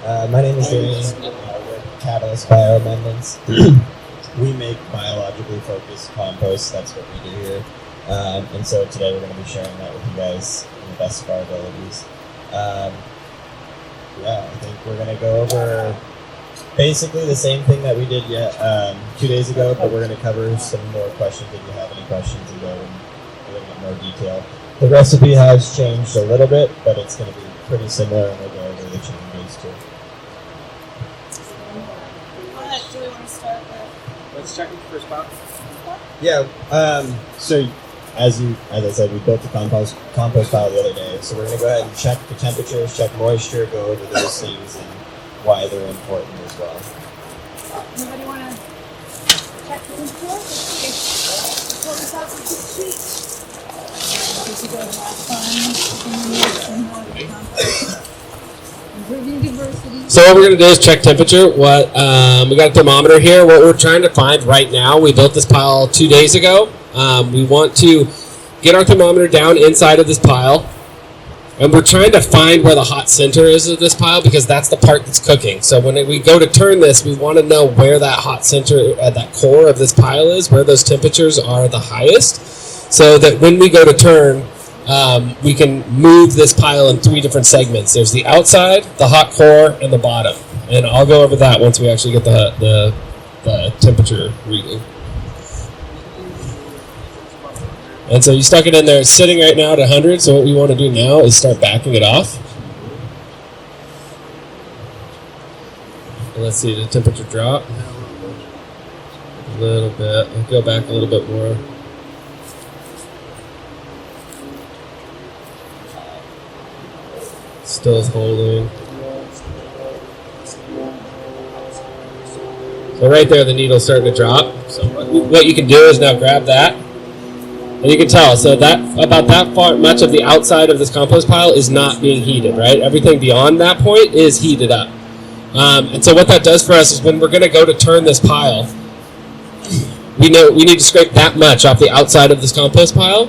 My name is Danny. With Catalyst BioAmendments. We make biologically focused compost. That's what we do here. And so today we're going to be sharing that with you guys in the best of our abilities. I think we're going to go over basically the same thing that we did 2 days ago, but we're going to cover some more questions if you have any questions and go in a little bit more detail. The recipe has changed a little bit, but it's going to be pretty similar, and we'll go over the changes too. Do we want to start with? Let's check the first box. Yeah. So as I said, we built the compost pile the other day. So we're going to go ahead and check the temperatures, check moisture, go over those things and why they're important as well. Anybody want to check the temperature? Let's pull this out some cheat sheets. This is going to have fun. Improving diversity. So what we're going to do is check temperature. We got a thermometer here. What we're trying to find right now, we built this pile 2 days ago. We want to get our thermometer down inside of this pile. And we're trying to find where the hot center is of this pile because that's the part that's cooking. So when we go to turn this, we want to know where that hot center at that core of this pile is, where those temperatures are the highest, so that when we go to turn, we can move this pile in 3 different segments. There's the outside, the hot core, and the bottom. And I'll go over that once we actually get the temperature reading. And so you stuck it in there. It's sitting right now at 100, so what we want to do now is start backing it off. And let's see, the temperature drop a little bit. I'll go back a little bit more. Still holding. So right there, the needle's starting to drop. So what you can do is now grab that. And you can tell, so that about that far much of the outside of this compost pile is not being heated, right? Everything beyond that point is heated up. And so what that does for us is when we're going to go to turn this pile, we know we need to scrape that much off the outside of this compost pile,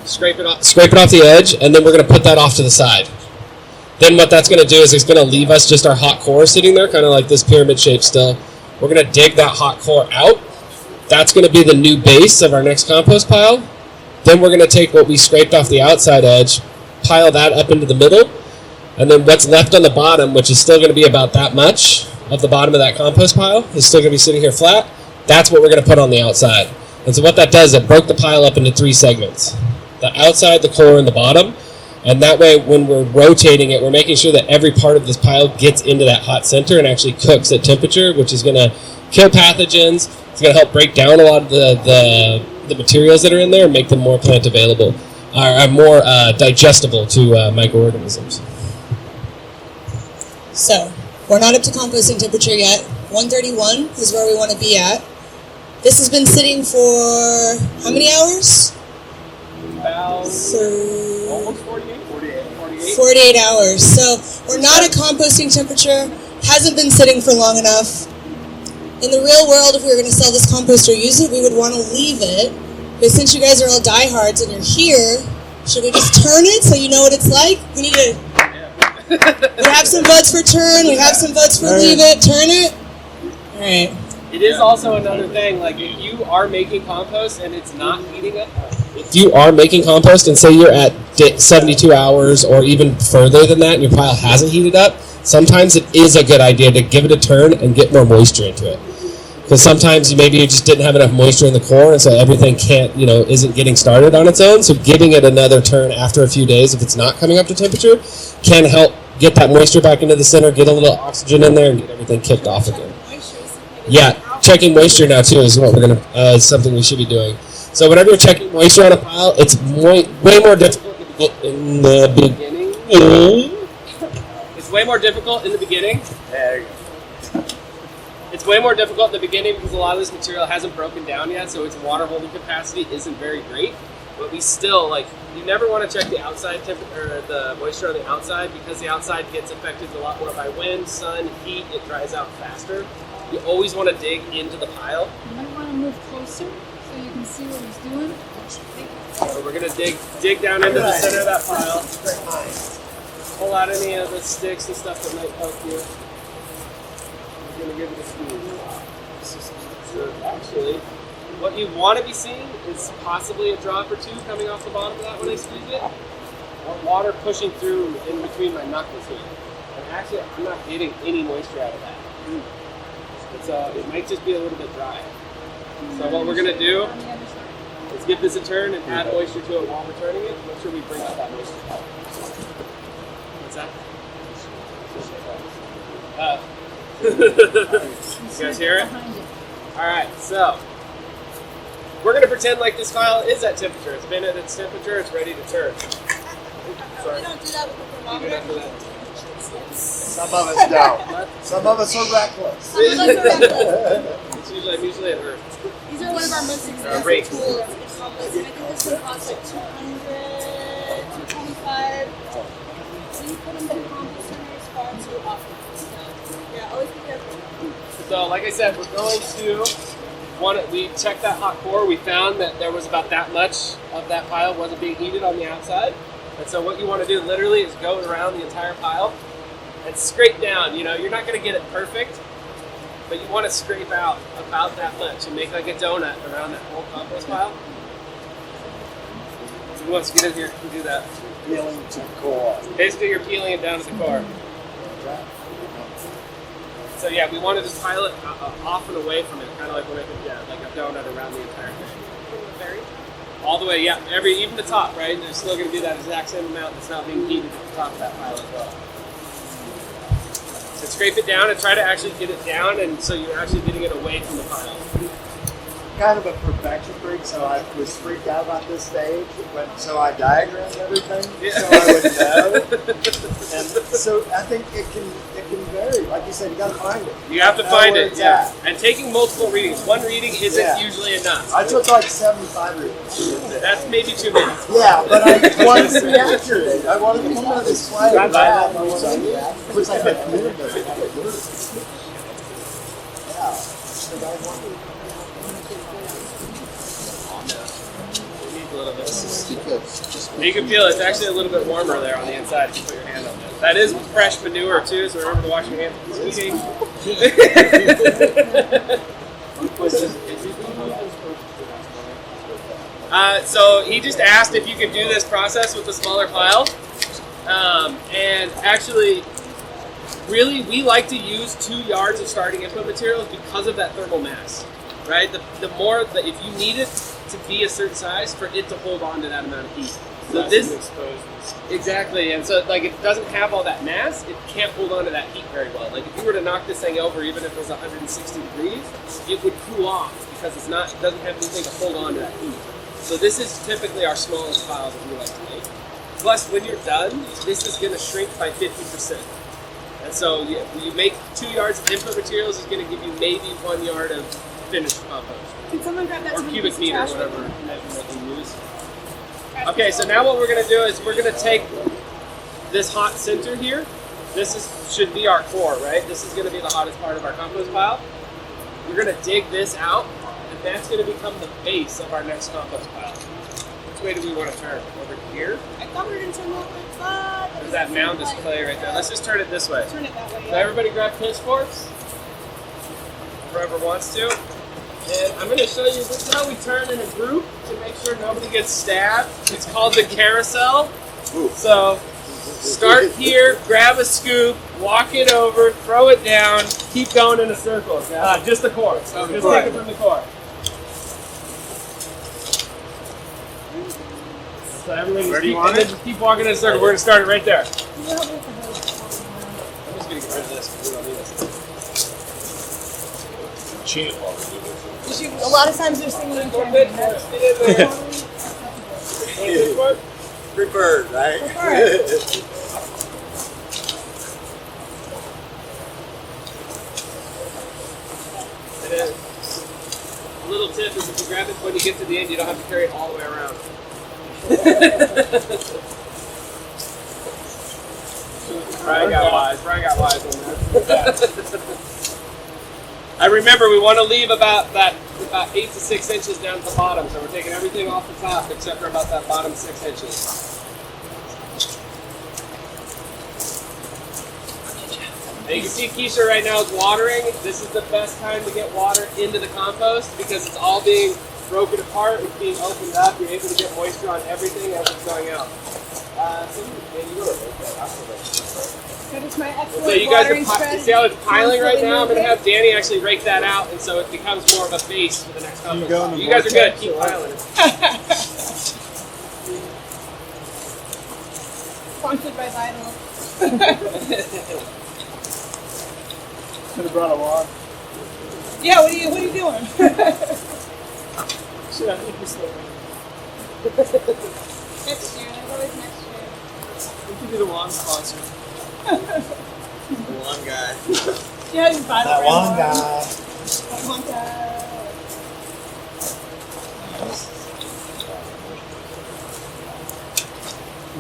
scrape it off the edge, and then we're going to put that off to the side. Then what that's going to do is it's going to leave us just our hot core sitting there, kind of like this pyramid shape still. We're going to dig that hot core out. That's going to be the new base of our next compost pile. Then we're going to take what we scraped off the outside edge, pile that up into the middle, and then what's left on the bottom, which is still going to be about that much of the bottom of that compost pile, is still going to be sitting here flat. That's what we're going to put on the outside. And so what that does, it broke the pile up into 3 segments. The outside, the core, and the bottom. And that way, when we're rotating it, we're making sure that every part of this pile gets into that hot center and actually cooks at temperature, which is going to kill pathogens. It's going to help break down a lot of the materials that are in there and make them more plant available, or more digestible to microorganisms. So, we're not up to composting temperature yet. 131 is where we want to be at. This has been sitting for how many hours? About almost 48 hours. So, we're not at composting temperature. Hasn't been sitting for long enough. In the real world, if we were going to sell this compost or use it, we would want to leave it. But since you guys are all diehards and you're here, should we just turn it so you know what it's like? We need to. We have some votes for turn. We have some votes for leave it. Turn it. All right. It is also another thing, like if you are making compost and it's not heating up. If you are making compost and say you're at 72 hours or even further than that and your pile hasn't heated up, sometimes it is a good idea to give it a turn and get more moisture into it. Because sometimes maybe you just didn't have enough moisture in the core, and so everything isn't getting started on its own. So giving it another turn after a few days, if it's not coming up to temperature, can help get that moisture back into the center, get a little oxygen in there, and get everything kicked off again. Yeah, checking moisture now too is what we're gonna something we should be doing. So whenever you're checking moisture on a pile, it's way more difficult in the beginning. It's way more difficult in the beginning. There you go. It's way more difficult in the beginning because a lot of this material hasn't broken down yet, so its water holding capacity isn't very great. But we still, you never want to check the outside temperature or the moisture on the outside because the outside gets affected a lot more by wind, sun, heat. It dries out faster. You always want to dig into the pile. You might want to move closer so you can see what he's doing. So we're gonna dig down into the center of that pile. Pull out any of the sticks and stuff that might help you. going to give it a squeeze. So actually, what you want to be seeing is possibly a drop or two coming off the bottom of that when I squeeze it, or water pushing through in between my knuckles here. And actually, I'm not getting any moisture out of that. It might just be a little bit dry. So what we're going to do is give this a turn and add moisture to it while we're turning it. Make sure we bring out that moisture. What's that? You guys hear it? Alright, so we're going to pretend like this file is at temperature. It's been at its temperature, it's ready to turn. Sorry. We don't do that with the You can thermometer. do that. Some of us don't. Some of us are reckless. Some of us are reckless. I'm usually at Earth. These are one of our most expensive Rate. tools in compost. And I think this one costs like $200, $225. We put them in compost centers far too often. So, yeah, always be careful. So, like I said, we're going to we checked that hot core. We found that there was about that much of that pile wasn't being heated on the outside. And so what you want to do literally is go around the entire pile and scrape down. You know, you're not going to get it perfect, but you want to scrape out about that much and make like a donut around that whole compost pile. So who wants to get in here and do that? Peeling to core. Basically, you're peeling it down to the core. So yeah, we want to just pile it off and away from it, kind of like when I did, like a donut around the entire thing. All the way, yeah, even the top, right? There's still going to be that exact same amount that's not being heated at the top of that pile as well. So scrape it down and try to actually get it down, and so you're actually getting it away from the pile. Kind of a perfection freak, so I was freaked out about this stage, so I diagrammed everything so I would know. And so I think it can vary. Like you said, you got to find it. You have to Know find where it, it's yeah. at. And taking multiple readings. One reading isn't usually enough. I took like 75 readings. That's maybe too many. Yeah, but I wanted to be accurate. I wanted to come out of this slide. I was like, it was like a minute. You can feel it's actually a little bit warmer there on the inside if you put your hand on it. That is fresh manure too, so remember to wash your hands before eating. So he just asked if you could do this process with a smaller pile. And actually, really, we like to use 2 yards of starting input materials because of that thermal mass, right? The more that if you need it to be a certain size for it to hold on to that amount of heat. So this exactly, and so like it doesn't have all that mass, it can't hold on to that heat very well. Like if you were to knock this thing over, even if it was 160 degrees, it would cool off because it doesn't have anything to hold on to that heat. So this is typically our smallest pile that we like to make. Plus, when you're done, this is going to shrink by 50%. And so you make 2 yards of input materials is going to give you maybe 1 yard of finished compost. Can someone grab that Or tiny cubic piece of meter, trash? whatever measurement you use. Okay, so now what we're going to do is we're going to take this hot center here. Should be our core, right? This is going to be the hottest part of our compost pile. We're going to dig this out, and that's going to become the base of our next compost pile. Which way do we want to turn? Over here? I thought we were going to turn like that. There's that mound of clay right there. Let's just turn it this way. Turn it that way. So everybody grab pitchforks. Whoever wants to. And I'm going to show you, this is how we turn in a group to make sure nobody gets stabbed. It's called the carousel. So start here, grab a scoop, walk it over, throw it down, keep going in a circle. Just the core. So just take it from the core. So everyone just keep walking in a circle. We're going to start it right there. I'm just going to get rid of this because we don't need this. A lot of times they're singing in Preferred, right? And then a little tip is if you grab it when you get to the end, you don't have to carry it all the way around. Brian got wise on that. I remember we want to leave about 8 to 6 inches down at the bottom, so we're taking everything off the top except for about that bottom 6 inches. And you can see Keisha right now is watering. This is the best time to get water into the compost because it's all being broken apart, it's being opened up. You're able to get moisture on everything as it's going out. That is my excellent So you guys watering are strategy. see how it's piling right now? I'm going to Constantly have Danny actually rake that out, and so it becomes more of a base for the next compost. You guys are good. Keep piling. Sponsored by Vital. Could have brought a wand. Yeah, what are you doing? Shit, I think we're still Next year, there's always next year. We could be the wand sponsor. The one guy. Yeah, he's Vital. That one guy. That one guy.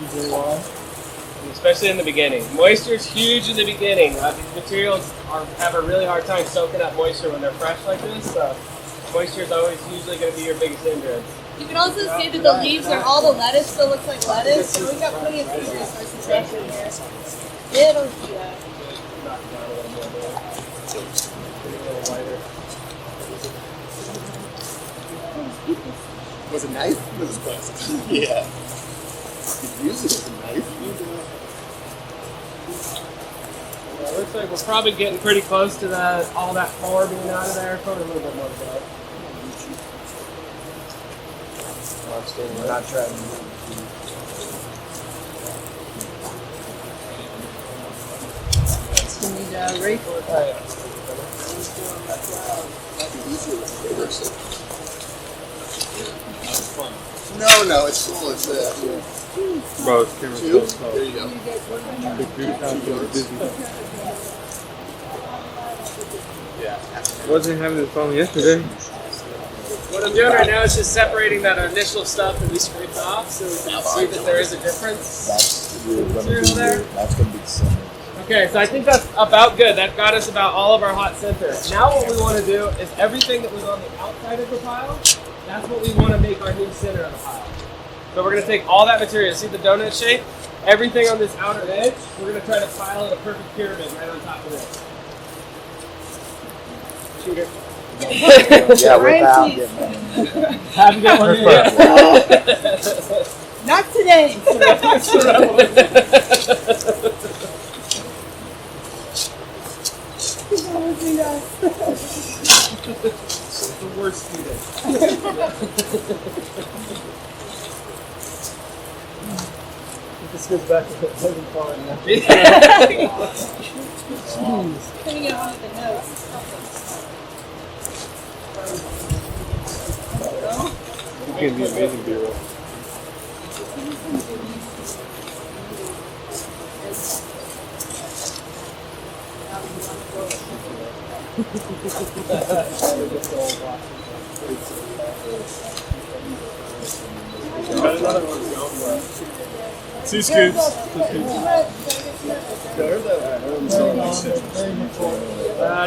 Usually wand. Especially in the beginning. Moisture is huge in the beginning. These materials have a really hard time soaking up moisture when they're fresh like this, so moisture is always usually going to be your biggest hindrance. You can also see that the leaves are all the lettuce still looks like lettuce, so we've got plenty of food resources back in here. It'll do that. Was a knife? It was plastic. Yeah. You could use it as a knife. It looks like we're probably getting pretty close to all that flour being out of there. Probably a little bit more to go. We're not trying to You need a rake or No, it's cool. It's Bro, it's camera two. slow. There you go. Wasn't having this phone yesterday. What I'm doing right now is just separating that initial stuff that we scraped off so we can see that there is a difference. That's Material there. That's gonna be the center. Okay, so I think that's about good. That got us about all of our hot centers. Now what we want to do is everything that was on the outside of the pile, that's what we want to make our new center of the pile. So we're going to take all that material, see the donut shape? Everything on this outer edge, we're going to try to pile in a perfect pyramid right on top of this. Shooter. Yeah, without Ryan, getting money. Have a good one. not today. The worst student. This goes back to the living farm now. Putting it on the nose. It's gonna be amazing, B-roll. Two scoops.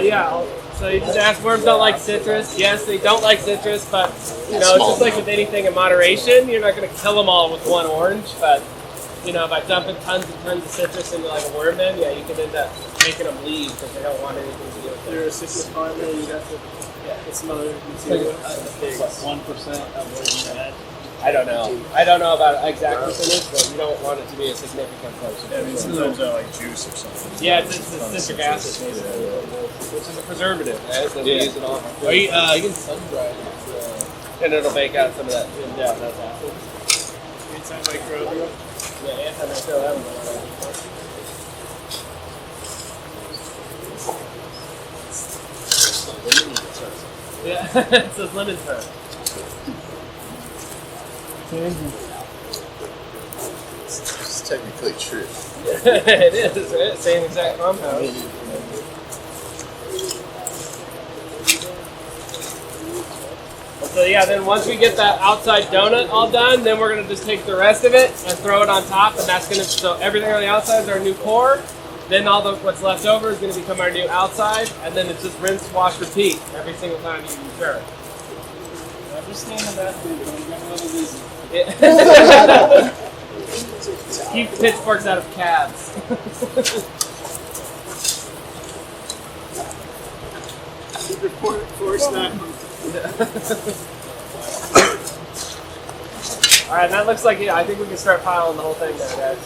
Yeah. So you just ask, worms don't like citrus. Yes, they don't like citrus, but you know, it's just like with anything in moderation. You're not going to kill them all with one orange, but you know, by dumping tons and tons of citrus into like a worm bin, yeah, you can end up making them leave because they don't want anything to do with it. You're a citrus farmer, you got to get some other material. 1% of what you had. I don't know. I don't know about exact percentage, but you don't want it to be a significant portion. Yeah, I mean, sometimes I like juice or something. Yeah, it's citric acid, basically, which is a preservative, right? So we use it all. You can sun dry it. And it'll bake out some of that. Yeah, that's acid. Antimicrobial. Yeah, antimicrobial. Yeah, it says lemon tart. It's technically true. It is, right? Same exact compound. So yeah, then once we get that outside donut all done, then we're gonna just take the rest of it and throw it on top, and that's gonna, so everything on the outside is our new core. Then all the what's left over is gonna become our new outside, and then it's just rinse, wash, repeat every single time you use dirt. Understand that, dude. Don't get one of these. Keep pitchforks out of cabs. Force that. All right, that looks like it. I think we can start piling the whole thing there, guys.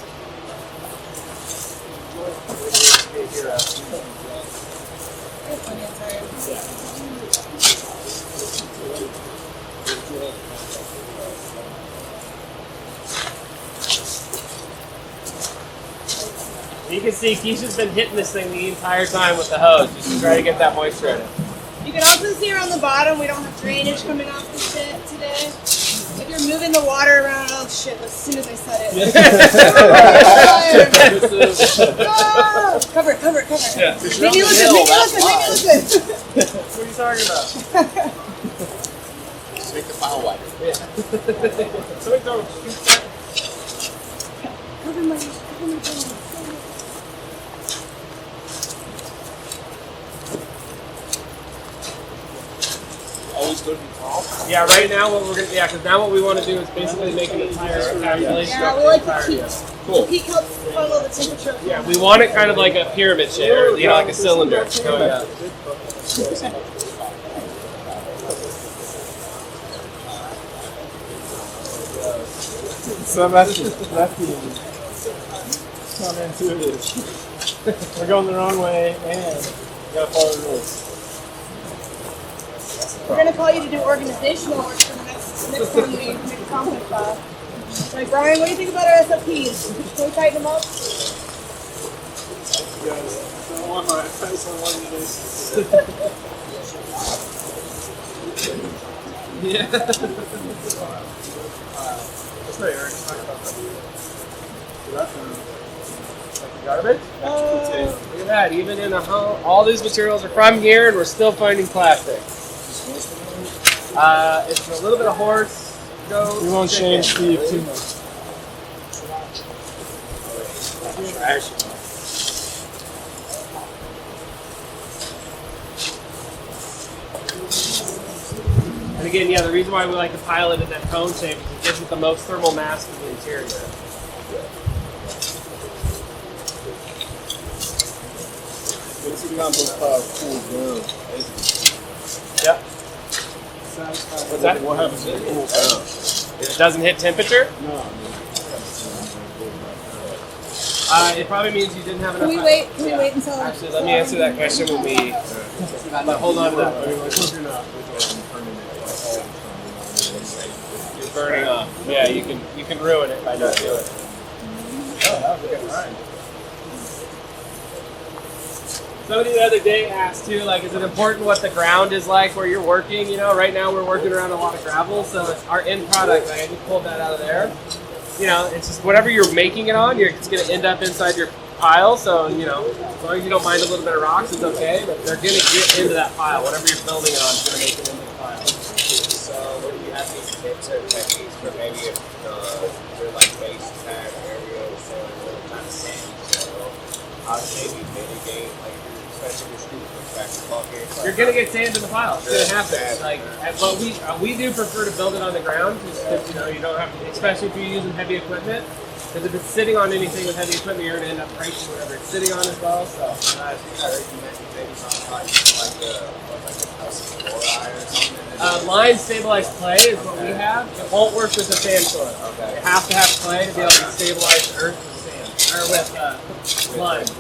You can see Keisha's been hitting this thing the entire time with the hose just to try to get that moisture in it. You can also see around the bottom, we don't have drainage coming off the shit today. If you're moving the water around, oh shit, as soon as I said it. Ah! Cover it. Yeah. Make me listen. What are you talking about? Just make the pile wider. Somebody throw Cover my phone. Always go to be tall. Yeah, right now what we're gonna because now what we want to do is basically make an entire encapsulation. Yeah, of we the like to entire keep. unit. Cool. Peak helps funnel the temperature. Yeah, we want it kind of like a pyramid shape, or like a cylinder. So yeah. So lefty counterintuitive. We're going the wrong way, and gotta follow the rules. We're gonna call you to do organizational work for the next time we make a compost file. Like, Brian, what do you think about our SOPs? Can we tighten them up? You guys don't want my advice on what it is. Yeah. That's right, Eric. Talk about that. Garbage? Look at that. Even in a home, all these materials are from here, and we're still finding plastic. It's a little bit of horse, goat. We won't chicken. shame Steve too much. Trash. And again, yeah, the reason why we like to pile it in that cone shape is it gives it the most thermal mass to the interior. What's the compost pile cool down? Yep. What's that? What happens if it cools down? If it doesn't hit temperature, No. it probably means you didn't have enough. Can we wait until? Actually, let me answer that question when we. But hold on to that. You're burning off. Yeah, you can ruin it by not doing it. Oh, that was a good line. Somebody the other day asked too, like, is it important what the ground is like where you're working? You know, right now we're working around a lot of gravel, so it's our end product. Like, I just pulled that out of there. You know, it's just whatever you're making it on, it's going to end up inside your pile. So, you know, as long as you don't mind a little bit of rocks, it's okay. But they're going to get into that pile. Whatever you're building it on is going to make it into the pile. So, what do you have these tips or techniques for maybe if your like base pad area is kind of sandy, so how to maybe mitigate, like, especially if you're shooting back to bucket? You're going to get sand in the pile. It's going to happen. Like, but we do prefer to build it on the ground because, you know, you don't have to, especially if you're using heavy equipment. Because if it's sitting on anything with heavy equipment, you're going to end up breaking whatever it's sitting on as well. So, I think I heard you mention maybe something like the calcium chloride or something. line stabilized clay is what we have. It won't work with the sand soil. Okay. You have to have clay to be able to stabilize the earth with sand or with lime. Okay.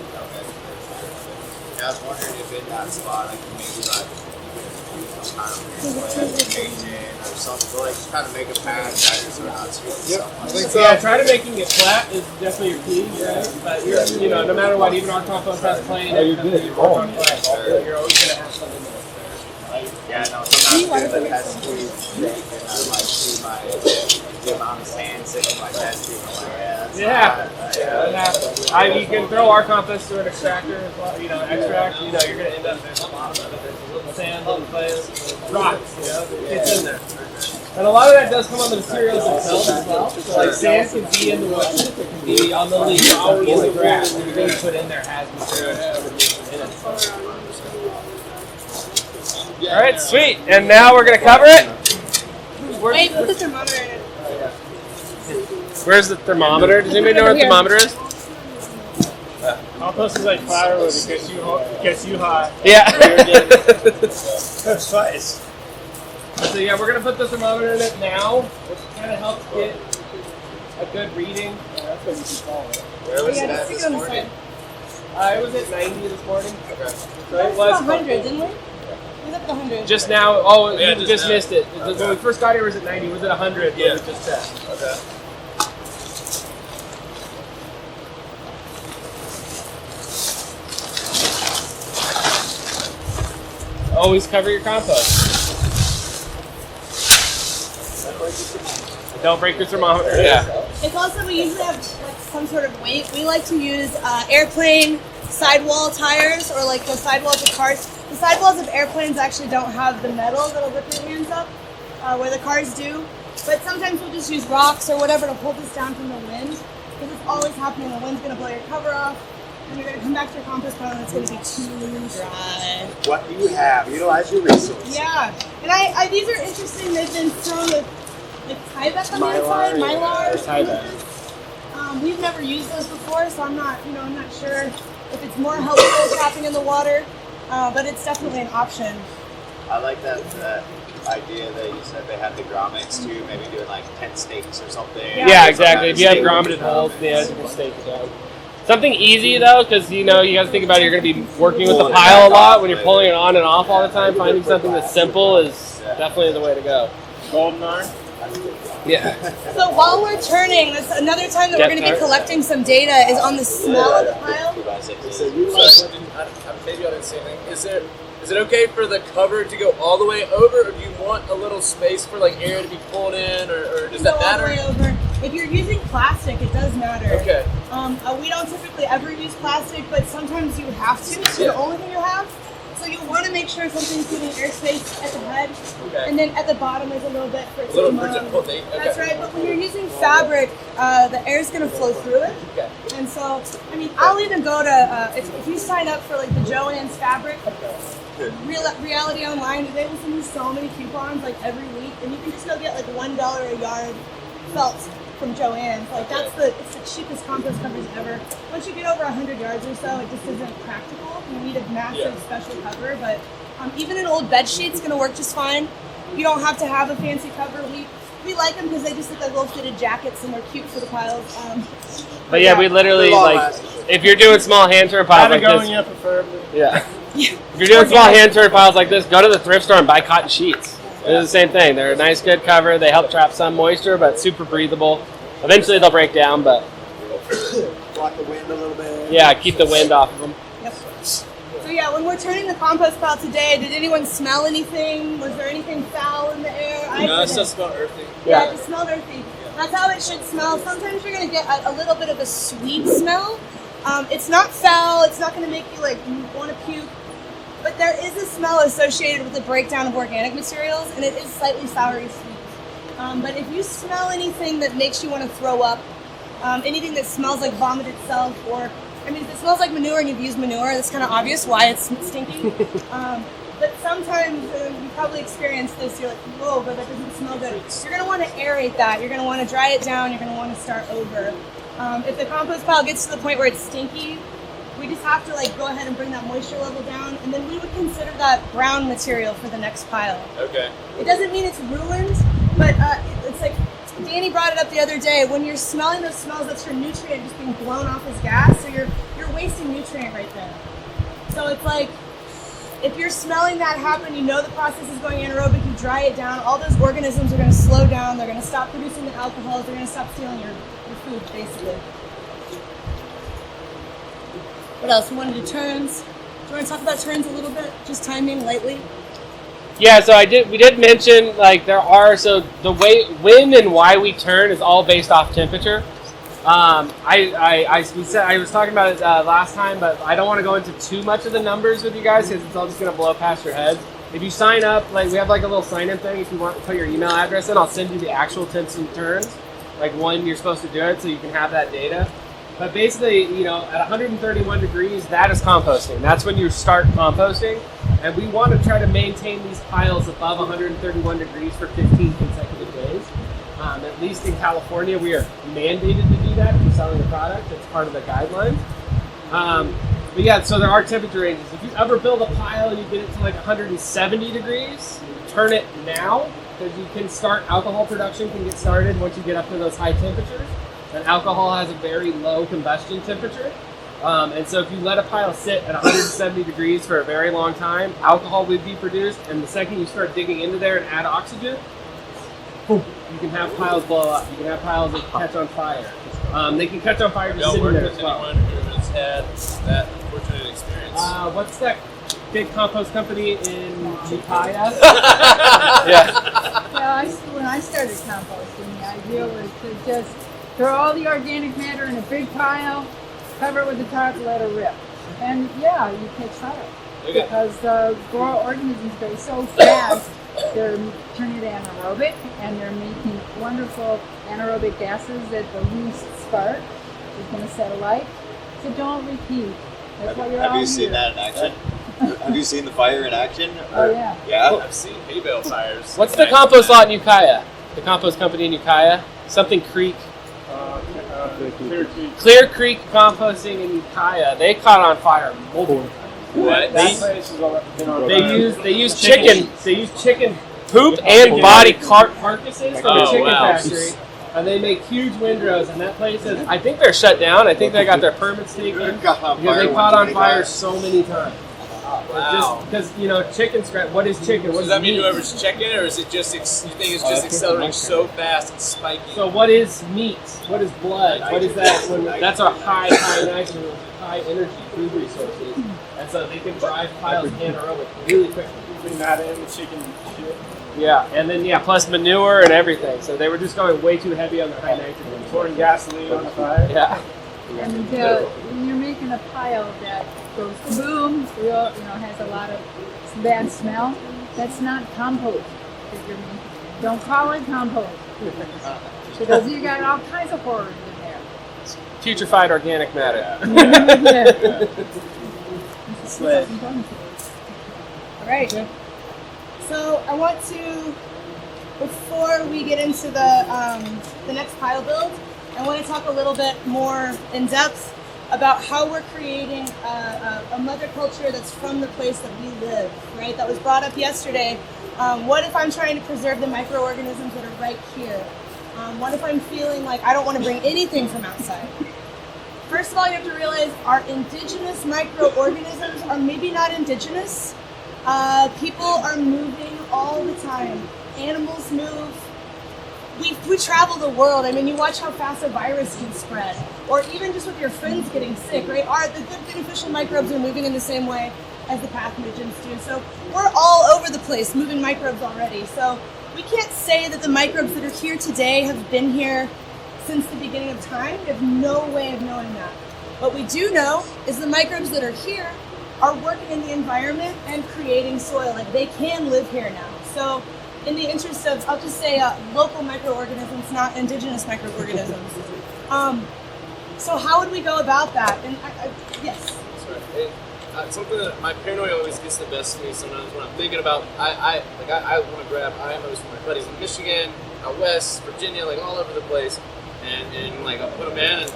Yeah, I was wondering if in that spot, like maybe like some kind of vegetation or something, like just kind of make a pad that is not too. Yep, I think so. Yeah, try to making it flat is definitely your key, right? But you're, you know, no matter what, even our compost has clay in it. You work on clay. You're always gonna have something there. Yeah, no, sometimes it has to be thick and I like see the amount of sand sitting like that too. It happens. Yeah, it happens. You can throw our compost through an extractor as well, you know, extract, you know, you're going to end up at the bottom of it. There's a little sand, little clay, rocks, you know, it's in there. And a lot of that does come on the materials themselves as well. So like sand can be in the wood, it can be on the leaf, it can be in the grass. Everything you put in there has materials in it. All right, sweet. And now we're going to cover it. Wait, put the thermometer in it. Where's the thermometer? Does anybody know where the thermometer is? Compost is like firewood. It gets you hot. Yeah. That's twice. So yeah, we're gonna put the thermometer in it now, which kind of helps get a good reading. That's what you can call it. Where was it just at stick this it on the morning? side. It was at 90 this morning. Okay. So it It was was 100, didn't we? It was up to 100. just now. Oh, Yeah, you just just now. missed it. Okay. When we first got here, it was at 90. It was at 100 when Yeah. we just checked. Okay. Always cover your compost. Don't break your thermometer. Yeah. It's also, we usually have like some sort of weight. We like to use airplane sidewall tires or like the sidewalls of cars. The sidewalls of airplanes actually don't have the metal that'll rip your hands up, where the cars do. But sometimes we'll just use rocks or whatever to hold this down from the wind, because it's always happening. The wind's going to blow your cover off, and you're going to come back to your compost pile and it's going to be too dry. What do you have? Utilize your resources. Yeah, and I these are interesting. They've been thrown with like Tyvek on the inside, Mylar. Tyvek. We've never used those before, so I'm not sure if it's more helpful trapping in the water, but it's definitely an option. I like that idea that you said they had the grommets too, maybe doing like tent stakes or something. Yeah, exactly. If you have grommeted holes, yeah, you can stake it down. Something easy though, because you got to think about it. You're going to be working with the pile a lot when you're pulling it on and off all the time. Finding something that's simple is definitely the way to go. Golden iron. Yeah. So while we're turning, that's another time that we're going to be collecting some data is on the smell of the pile. Maybe I didn't say anything. Is it okay for the cover to go all the way over, or do you want a little space for like air to be pulled in, or does that matter? All the way over. If you're using plastic, it does matter. Okay. We don't typically ever use plastic, but sometimes you have to. It's the only thing you have. So you want to make sure something's giving airspace at the head, and then at the bottom there's a little bit for it to come up. That's right. But when you're using fabric, the air's going to flow through it. Okay. And so, I mean, I'll even go to if you sign up for like the Joann's fabric. Reality Online, they will send you so many coupons like every week, and you can just go get like $1 a yard felt from Joann's. Like it's the cheapest compost covers ever. Once you get over 100 yards or so, it just isn't practical. You need a massive special cover, but even an old bed sheet's gonna work just fine. You don't have to have a fancy cover. We like them because they just look like little fitted jackets and they're cute for the piles. But yeah, we literally like if you're doing small hand turn piles like this. Preferably. Yeah. If you're doing small hand turn piles like this, go to the thrift store and buy cotton sheets. It's the same thing. They're a nice, good cover. They help trap some moisture, but super breathable. Eventually, they'll break down, but Block the wind a little bit. yeah, keep the wind off of them. Yep. So yeah, when we're turning the compost pile today, did anyone smell anything? Was there anything foul in the air? No, it still smelled earthy. Yeah, it just smelled earthy. That's how it should smell. Sometimes you're going to get a little bit of a sweet smell. It's not foul. It's not going to make you like want to puke. But there is a smell associated with the breakdown of organic materials, and it is slightly soury sweet. But if you smell anything that makes you want to throw up, anything that smells like vomit itself, or if it smells like manure and you've used manure, that's kind of obvious why it's stinky. But sometimes you probably experienced this. You're like, whoa, but that doesn't smell good. You're going to want to aerate that. You're going to want to dry it down. You're going to want to start over. If the compost pile gets to the point where it's stinky, we just have to go ahead and bring that moisture level down, and then we would consider that brown material for the next pile. Okay. It doesn't mean it's ruined, but it's like Danny brought it up the other day. When you're smelling those smells, that's your nutrient just being blown off as gas, so you're wasting nutrient right there. So it's like if you're smelling that happen, you know the process is going anaerobic. You dry it down. All those organisms are going to slow down. They're going to stop producing the alcohols. They're going to stop stealing your food, basically. What else? We wanted to do turns. Do you want to talk about turns a little bit? Just timing lightly. Yeah, so we did mention there are the way when and why we turn is all based off temperature. I was talking about it last time, but I don't want to go into too much of the numbers with you guys because it's all just going to blow past your heads. If you sign up, we have a little sign-in thing. If you want to put your email address in, I'll send you the actual temps and turns, when you're supposed to do it, so you can have that data. But basically, at 131 degrees, that is composting. That's when you start composting. And we want to try to maintain these piles above 131 degrees for 15 consecutive days. At least in California, we are mandated to do that if you're selling the product. It's part of the guidelines. But yeah, so there are temperature ranges. If you ever build a pile and you get it to like 170 degrees, turn it now, because you can start, alcohol production can get started once you get up to those high temperatures. And alcohol has a very low combustion temperature. And so if you let a pile sit at 170 degrees for a very long time, alcohol would be produced, and the second you start digging into there and add oxygen, boom, you can have piles blow up. You can have piles that catch on fire. They can catch on fire just sitting there as well. Anyone who has had that unfortunate experience? What's that big compost company in Ukiah? Well, when I started composting, the idea was to just throw all the organic matter in a big pile, cover it with a tarp, let it rip. And yeah, you catch fire. Okay. Because the organisms go so fast, they're turning it anaerobic, and they're making wonderful anaerobic gases that the least spark is going to set alight. So don't repeat. That's why you're all Have you seen here. that in action? Have you seen the fire in action? Oh, yeah. Yeah? I've seen hay bale fires. What's the compost lot in Ukiah? The compost company in Ukiah? Something Creek. Clear Creek. Clear Creek Composting in Ukiah. They caught on fire multiple times. What? That place has been on They fire. use chicken poop and body carcasses from a chicken factory, and they make huge windrows. And that place is, I think they're shut down. I think they got their permits taken because they caught on fire so many times. Wow. Just because chicken scratch. What is chicken? What Does is that mean meat? whoever's checking, or is it just you think it's just accelerating so fast and spiking? So what is meat? What is blood? What is that? That's our high nitrogen, high energy food resources, and so they can drive piles anaerobic really quickly. Between that and the chicken shit. Yeah, and then plus manure and everything. So they were just going way too heavy on the high nitrogen. Pouring gasoline on the fire. Yeah. And when you're making a pile that goes boom, has a lot of bad smell, that's not compost that you're making. Don't call it compost. Because you got all kinds of horrors in there. Putrefied organic matter. Sled. All right. So I want to, before we get into the next pile build, I want to talk a little bit more in depth about how we're creating a mother culture that's from the place that we live, right? That was brought up yesterday. What if I'm trying to preserve the microorganisms that are right here? What if I'm feeling like I don't want to bring anything from outside? First of all, you have to realize our indigenous microorganisms are maybe not indigenous. People are moving all the time. Animals move. We travel the world. I mean, you watch how fast a virus can spread, or even just with your friends getting sick, right? The good beneficial microbes are moving in the same way as the pathogens do. So we're all over the place moving microbes already. So we can't say that the microbes that are here today have been here since the beginning of time. We have no way of knowing that. What we do know is the microbes that are here are working in the environment and creating soil. Like, they can live here now. So in the interest of, I'll just say local microorganisms, not indigenous microorganisms. So how would we go about that? And yes. Sorry. Something that my paranoia always gets the best of me sometimes when I'm thinking about, I want to grab IMOs from my buddies in Michigan, out west, Virginia, like all over the place, and like I'll put them in, and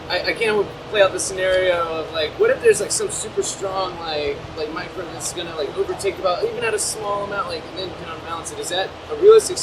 I can't play out the scenario of like, what if there's like some super strong like microbe that's gonna like overtake about even at a small amount, like, and then can unbalance it? Is that a realistic